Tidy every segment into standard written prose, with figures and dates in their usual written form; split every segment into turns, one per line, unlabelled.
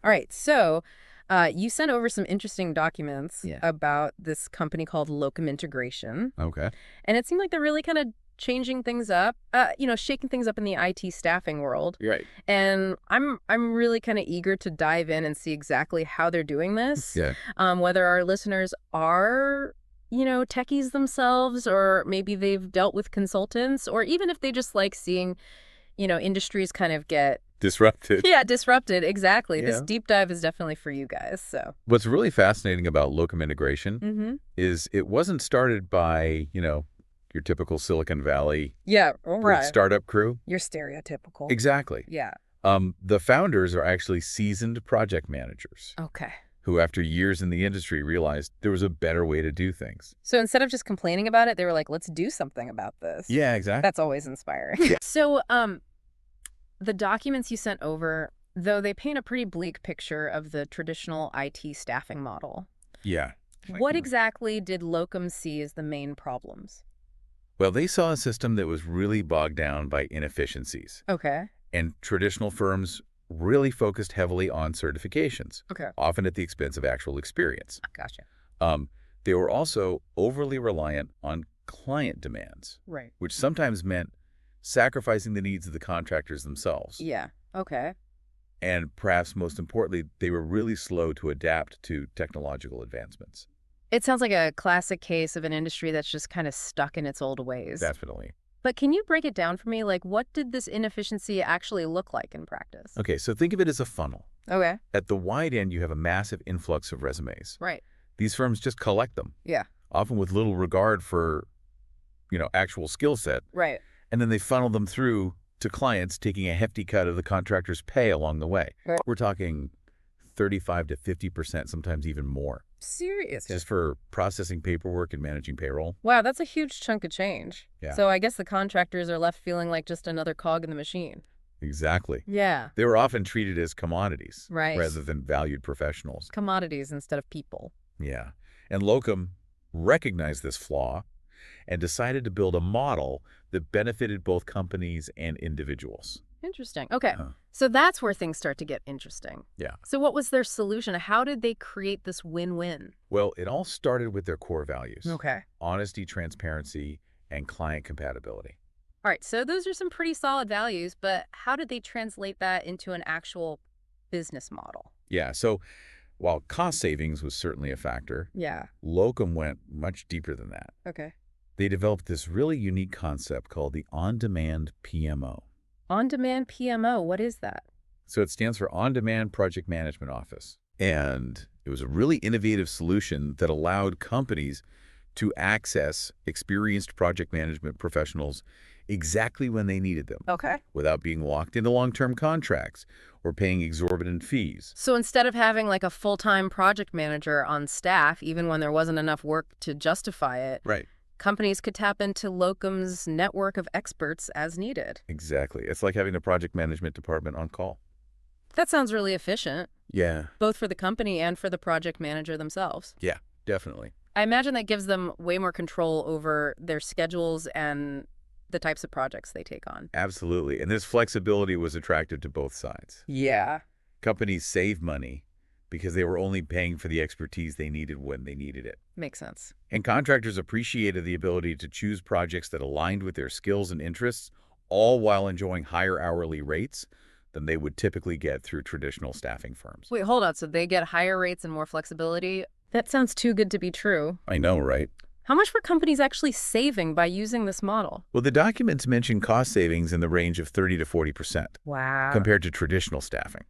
All right. So you sent over some interesting documents
Yeah.
about this company called Locum Integration.
Okay.
And it seemed like they're really kind of changing things up, shaking things up in the IT staffing world.
You're right.
And I'm really kind of eager to dive in and see exactly how they're doing this.
Yeah.
Whether our listeners are, techies themselves, or maybe they've dealt with consultants, or even if they just like seeing, industries kind of get
Disrupted.
yeah, disrupted. Exactly. This
Yeah.
deep dive is definitely for you guys. So.
What's really fascinating about Locum Integration
Mm-hmm.
is it wasn't started by, your typical Silicon Valley
Yeah. Right.
startup crew.
You're stereotypical.
Exactly.
Yeah.
The founders are actually seasoned project managers
Okay.
who, after years in the industry, realized there was a better way to do things.
So instead of just complaining about it, they were like, let's do something about this.
Yeah, exactly.
That's always inspiring.
Yeah.
So the documents you sent over, though they paint a pretty bleak picture of the traditional IT staffing model.
Yeah.
What exactly did Locum see as the main problems?
Well, they saw a system that was really bogged down by inefficiencies.
Okay.
And traditional firms really focused heavily on certifications,
Okay.
often at the expense of actual experience.
Gotcha.
They were also overly reliant on client demands,
Right.
which sometimes meant sacrificing the needs of the contractors themselves.
Yeah. Okay.
And perhaps most importantly, they were really slow to adapt to technological advancements.
It sounds like a classic case of an industry that's just kind of stuck in its old ways.
Definitely.
But can you break it down for me? Like, what did this inefficiency actually look like in practice?
Okay, so think of it as a funnel.
Okay.
At the wide end, you have a massive influx of resumes.
Right.
These firms just collect them,
Yeah.
often with little regard for, actual skill set.
Right.
And then they funnel them through to clients, taking a hefty cut of the contractor's pay along the way.
Right.
We're talking 35 to 50%, sometimes even more,
Serious.
just for processing paperwork and managing payroll.
Wow, that's a huge chunk of change.
Yeah.
So I guess the contractors are left feeling like just another cog in the machine.
Exactly.
Yeah.
They were often treated as commodities
Right.
rather than valued professionals.
Commodities instead of people.
Yeah. And Locum recognized this flaw and decided to build a model that benefited both companies and individuals.
Interesting. Okay.
Uh-huh.
So that's where things start to get interesting.
Yeah.
So what was their solution? How did they create this win-win?
Well, it all started with their core values.
Okay.
Honesty, transparency, and client compatibility.
All right. So those are some pretty solid values, but how did they translate that into an actual business model?
Yeah, so while cost savings was certainly a factor,
Yeah.
Locum went much deeper than that.
Okay.
They developed this really unique concept called the on-demand PMO.
On-demand PMO, what is that?
So it stands for On-Demand Project Management Office. And it was a really innovative solution that allowed companies to access experienced project management professionals exactly when they needed them,
Okay.
without being locked into long-term contracts or paying exorbitant fees.
So instead of having like a full-time project manager on staff, even when there wasn't enough work to justify it,
Right.
companies could tap into Locum's network of experts as needed.
Exactly. It's like having a project management department on call.
That sounds really efficient,
Yeah.
both for the company and for the project manager themselves.
Yeah, definitely.
I imagine that gives them way more control over their schedules and the types of projects they take on.
Absolutely. And this flexibility was attractive to both sides.
Yeah.
Companies save money because they were only paying for the expertise they needed when they needed it.
Makes sense.
And contractors appreciated the ability to choose projects that aligned with their skills and interests, all while enjoying higher hourly rates than they would typically get through traditional staffing firms.
Wait, hold on. So they get higher rates and more flexibility? That sounds too good to be true.
I know, right?
How much were companies actually saving by using this model?
Well, the documents mention cost savings in the range of 30 to 40%
Wow.
compared to traditional staffing.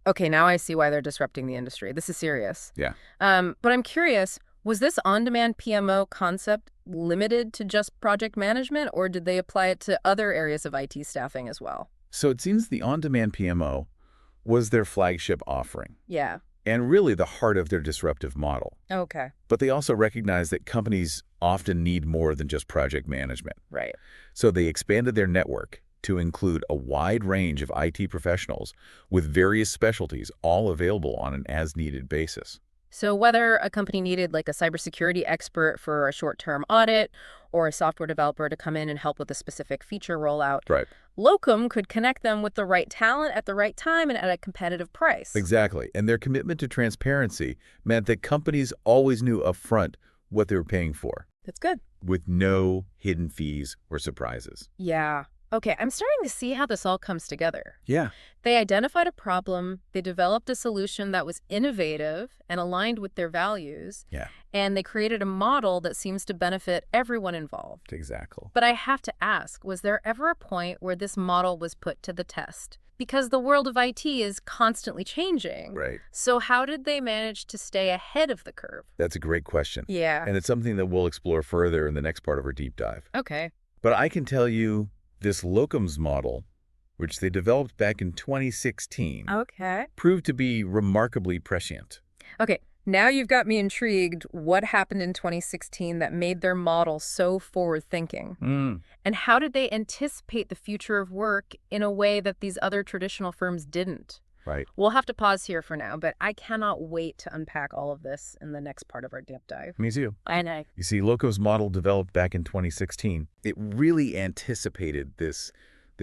Okay, now I see why they're disrupting the industry. This is serious.
Yeah.
But I'm curious, was this on-demand PMO concept limited to just project management, or did they apply it to other areas of IT staffing as well?
So it seems the on-demand PMO was their flagship offering
Yeah.
and really the heart of their disruptive model.
Okay.
But they also recognize that companies often need more than just project management.
Right.
So they expanded their network to include a wide range of IT professionals with various specialties, all available on an as-needed basis.
So whether a company needed like a cybersecurity expert for a short-term audit or a software developer to come in and help with a specific feature rollout,
Right.
Locum could connect them with the right talent at the right time and at a competitive price.
Exactly. And their commitment to transparency meant that companies always knew upfront what they were paying for,
That's good.
with no hidden fees or surprises.
Yeah. Okay, I'm starting to see how this all comes together.
Yeah.
They identified a problem, they developed a solution that was innovative and aligned with their values,
Yeah,
and they created a model that seems to benefit everyone involved.
exactly.
But I have to ask, was there ever a point where this model was put to the test? Because the world of IT is constantly changing.
Right.
So how did they manage to stay ahead of the curve?
That's a great question.
Yeah.
And it's something that we'll explore further in the next part of our deep dive.
Okay.
But I can tell you this locums model, which they developed back in 2016,
Okay.
proved to be remarkably prescient.
Okay, now you've got me intrigued. What happened in 2016 that made their model so forward-thinking? And how did they anticipate the future of work in a way that these other traditional firms didn't?
Right.
We'll have to pause here for now, but I cannot wait to unpack all of this in the next part of our deep dive.
Me too.
I know.
You see, Locum's model developed back in 2016. It really anticipated this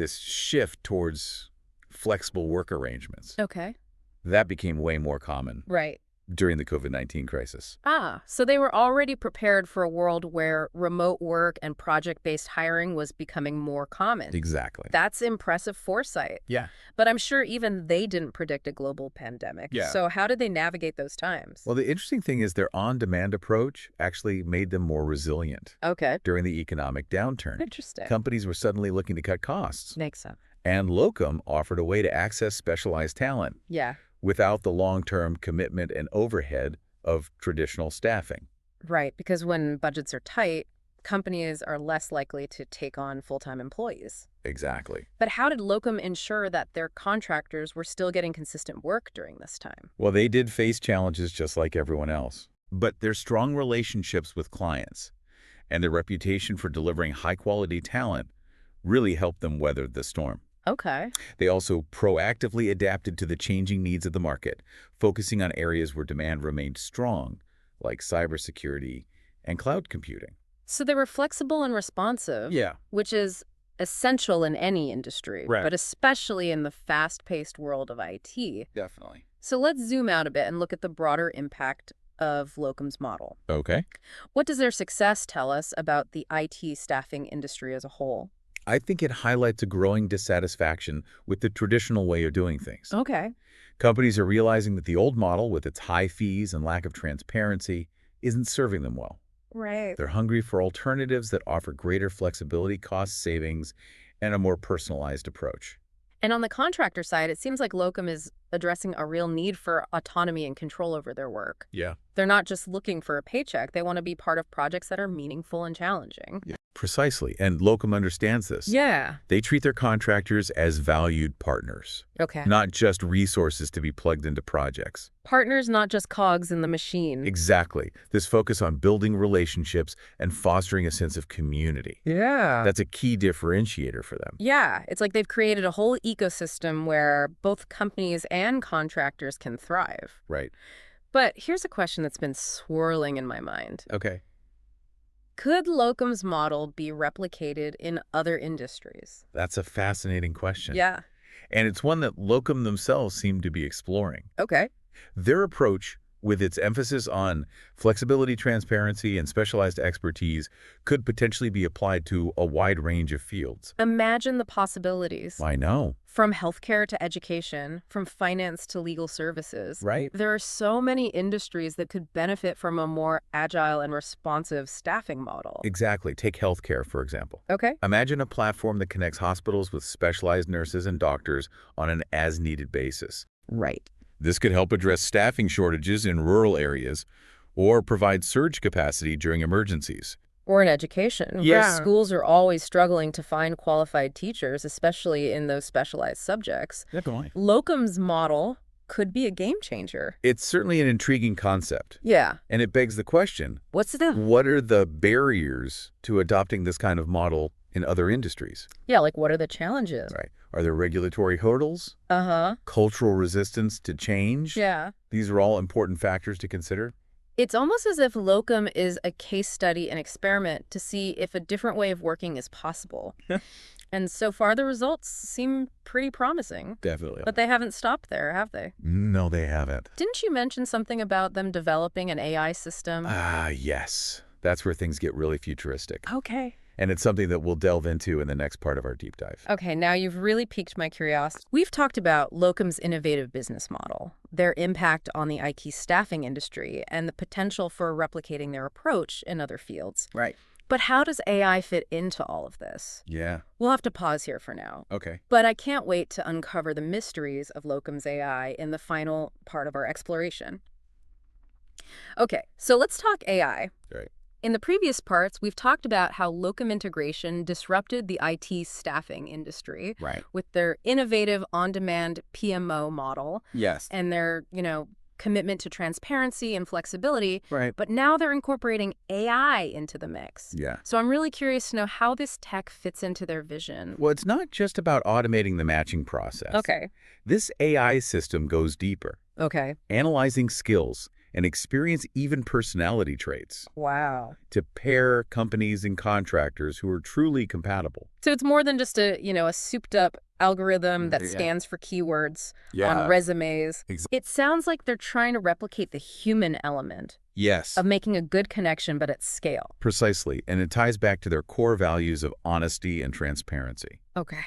shift towards flexible work arrangements.
Okay.
That became way more common
Right.
during the COVID-19 crisis.
So they were already prepared for a world where remote work and project-based hiring was becoming more common.
Exactly.
That's impressive foresight.
Yeah.
But I'm sure even they didn't predict a global pandemic.
Yeah.
So how did they navigate those times?
Well, the interesting thing is their on-demand approach actually made them more resilient
Okay.
during the economic downturn.
Interesting.
Companies were suddenly looking to cut costs,
Makes sense.
and Locum offered a way to access specialized talent
Yeah.
without the long-term commitment and overhead of traditional staffing.
Right. Because when budgets are tight, companies are less likely to take on full-time employees.
Exactly.
But how did Locum ensure that their contractors were still getting consistent work during this time?
Well, they did face challenges just like everyone else, but their strong relationships with clients and their reputation for delivering high-quality talent really helped them weather the storm.
Okay.
They also proactively adapted to the changing needs of the market, focusing on areas where demand remained strong, like cybersecurity and cloud computing.
So they were flexible and responsive,
Yeah.
which is essential in any industry,
Right.
but especially in the fast-paced world of IT.
Definitely.
So let's zoom out a bit and look at the broader impact of Locum's model.
Okay.
What does their success tell us about the IT staffing industry as a whole?
I think it highlights a growing dissatisfaction with the traditional way of doing things.
Okay.
Companies are realizing that the old model, with its high fees and lack of transparency, isn't serving them well.
Right.
They're hungry for alternatives that offer greater flexibility, cost savings, and a more personalized approach.
And on the contractor side, it seems like Locum is addressing a real need for autonomy and control over their work.
Yeah.
They're not just looking for a paycheck. They want to be part of projects that are meaningful and challenging.
Precisely. And Locum understands this.
Yeah.
They treat their contractors as valued partners,
Okay.
not just resources to be plugged into projects.
Partners, not just cogs in the machine.
Exactly. This focus on building relationships and fostering a sense of community.
Yeah.
That's a key differentiator for them.
Yeah. It's like they've created a whole ecosystem where both companies and contractors can thrive.
Right.
But here's a question that's been swirling in my mind.
Okay.
Could Locum's model be replicated in other industries?
That's a fascinating question.
Yeah.
And it's one that Locum themselves seem to be exploring.
Okay.
Their approach, with its emphasis on flexibility, transparency, and specialized expertise, could potentially be applied to a wide range of fields.
Imagine the possibilities.
I know.
From healthcare to education, from finance to legal services.
Right.
There are so many industries that could benefit from a more agile and responsive staffing model.
Exactly. Take healthcare, for example.
Okay.
Imagine a platform that connects hospitals with specialized nurses and doctors on an as-needed basis.
Right.
This could help address staffing shortages in rural areas or provide surge capacity during emergencies.
Or in education, where
Yeah.
schools are always struggling to find qualified teachers, especially in those specialized subjects.
Definitely.
Locum's model could be a game changer.
It's certainly an intriguing concept,
Yeah.
and it begs the question,
What's the...
what are the barriers to adopting this kind of model in other industries.
Yeah, like what are the challenges?
Right. Are there regulatory hurdles?
Uh-huh.
Cultural resistance to change?
Yeah.
These are all important factors to consider.
It's almost as if Locum is a case study and experiment to see if a different way of working is possible. And so far, the results seem pretty promising.
Definitely.
But they haven't stopped there, have they?
No, they haven't.
Didn't you mention something about them developing an AI system?
Yes. That's where things get really futuristic.
Okay.
And it's something that we'll delve into in the next part of our deep dive.
Okay, now you've really piqued my curiosity. We've talked about Locum's innovative business model, their impact on the IT staffing industry, and the potential for replicating their approach in other fields.
Right.
But how does AI fit into all of this?
Yeah.
We'll have to pause here for now.
Okay.
But I can't wait to uncover the mysteries of Locum's AI in the final part of our exploration. Okay, so let's talk AI.
Right.
In the previous parts, we've talked about how Locum Integration disrupted the IT staffing industry
Right.
with their innovative on-demand PMO model
Yes.
and their, commitment to transparency and flexibility.
Right.
But now they're incorporating AI into the mix.
Yeah.
So I'm really curious to know how this tech fits into their vision.
Well, it's not just about automating the matching process.
Okay.
This AI system goes deeper,
Okay.
analyzing skills and experience, even personality traits,
Wow.
to pair companies and contractors who are truly compatible.
So it's more than just a souped-up algorithm that
Yeah.
scans for keywords
Yeah.
on resumes.
Exactly.
It sounds like they're trying to replicate the human element
Yes.
of making a good connection, but at scale.
Precisely. And it ties back to their core values of honesty and transparency.
Okay.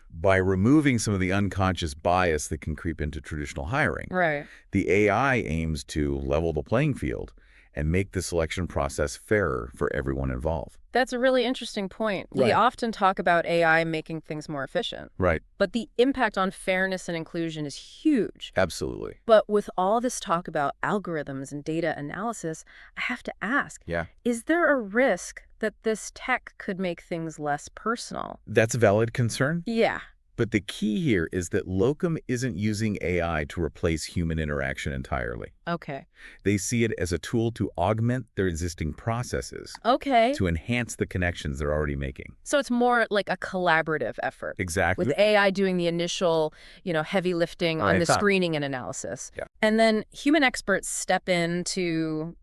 By removing some of the unconscious bias that can creep into traditional hiring,
Right.
the AI aims to level the playing field and make the selection process fairer for everyone involved.
That's a really interesting point. We
Right.
often talk about AI making things more efficient,
Right.
but the impact on fairness and inclusion is huge.
Absolutely.
But with all this talk about algorithms and data analysis, I have to ask,
Yeah.
is there a risk that this tech could make things less personal?
That's a valid concern.
Yeah.
But the key here is that Locum isn't using AI to replace human interaction entirely.
Okay.
They see it as a tool to augment their existing processes,
Okay.
to enhance the connections they're already making.
So it's more like a collaborative effort.
Exactly.
With AI doing the initial, heavy lifting on
Right.
the screening and analysis.
Yeah.
And then human experts step in to,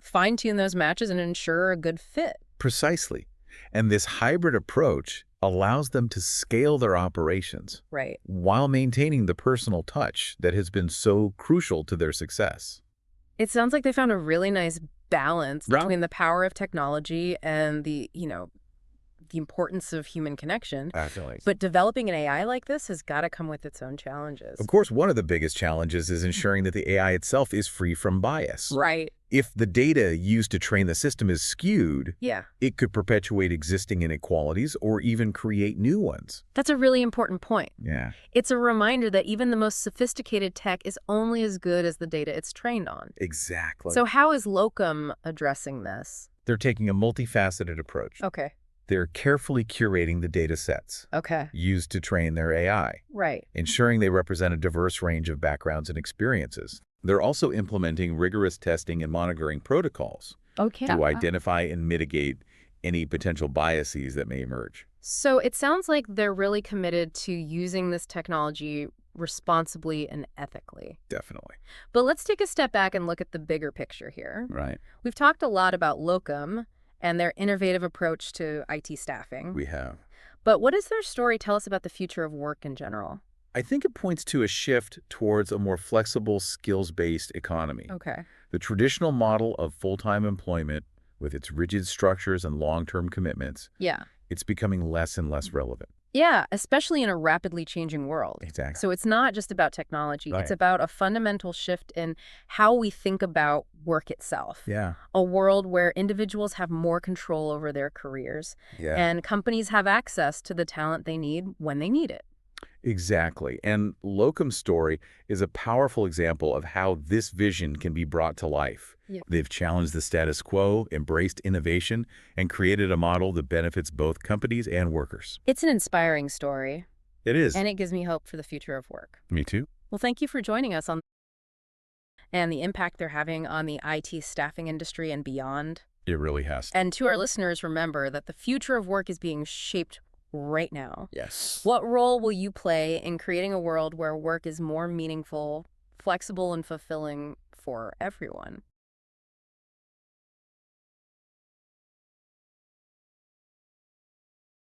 fine-tune those matches and ensure a good fit.
Precisely. And this hybrid approach allows them to scale their operations
Right.
while maintaining the personal touch that has been so crucial to their success.
It sounds like they found a really nice balance
Right.
between the power of technology and the importance of human connection.
Definitely.
But developing an AI like this has got to come with its own challenges.
Of course, one of the biggest challenges is ensuring that the AI itself is free from bias.
Right.
If the data used to train the system is skewed,
Yeah.
it could perpetuate existing inequalities or even create new ones.
That's a really important point.
Yeah.
It's a reminder that even the most sophisticated tech is only as good as the data it's trained on.
Exactly.
So how is Locum addressing this?
They're taking a multifaceted approach.
Okay.
They're carefully curating the data sets
Okay.
used to train their AI,
Right.
ensuring they represent a diverse range of backgrounds and experiences. They're also implementing rigorous testing and monitoring protocols
Okay.
to identify and mitigate any potential biases that may emerge.
So it sounds like they're really committed to using this technology responsibly and ethically.
Definitely.
But let's take a step back and look at the bigger picture here.
Right.
We've talked a lot about Locum and their innovative approach to IT staffing.
We have.
But what does their story tell us about the future of work in general?
I think it points to a shift towards a more flexible, skills-based economy.
Okay.
The traditional model of full-time employment, with its rigid structures and long-term commitments,
Yeah.
it's becoming less and less relevant.
Yeah, especially in a rapidly changing world.
Exactly.
So it's not just about technology.
Right.
It's about a fundamental shift in how we think about work itself.
Yeah.
A world where individuals have more control over their careers
Yeah.
and companies have access to the talent they need when they need it.
Exactly. And Locum's story is a powerful example of how this vision can be brought to life.
Yeah.
They've challenged the status quo, embraced innovation, and created a model that benefits both companies and workers.
It's an inspiring story,
It is.
and it gives me hope for the future of work.
Me too.
Well, thank you for joining us on and the impact they're having on the IT staffing industry and beyond.
It really has.
And to our listeners, remember that the future of work is being shaped right now.
Yes.
What role will you play in creating a world where work is more meaningful, flexible, and fulfilling for everyone?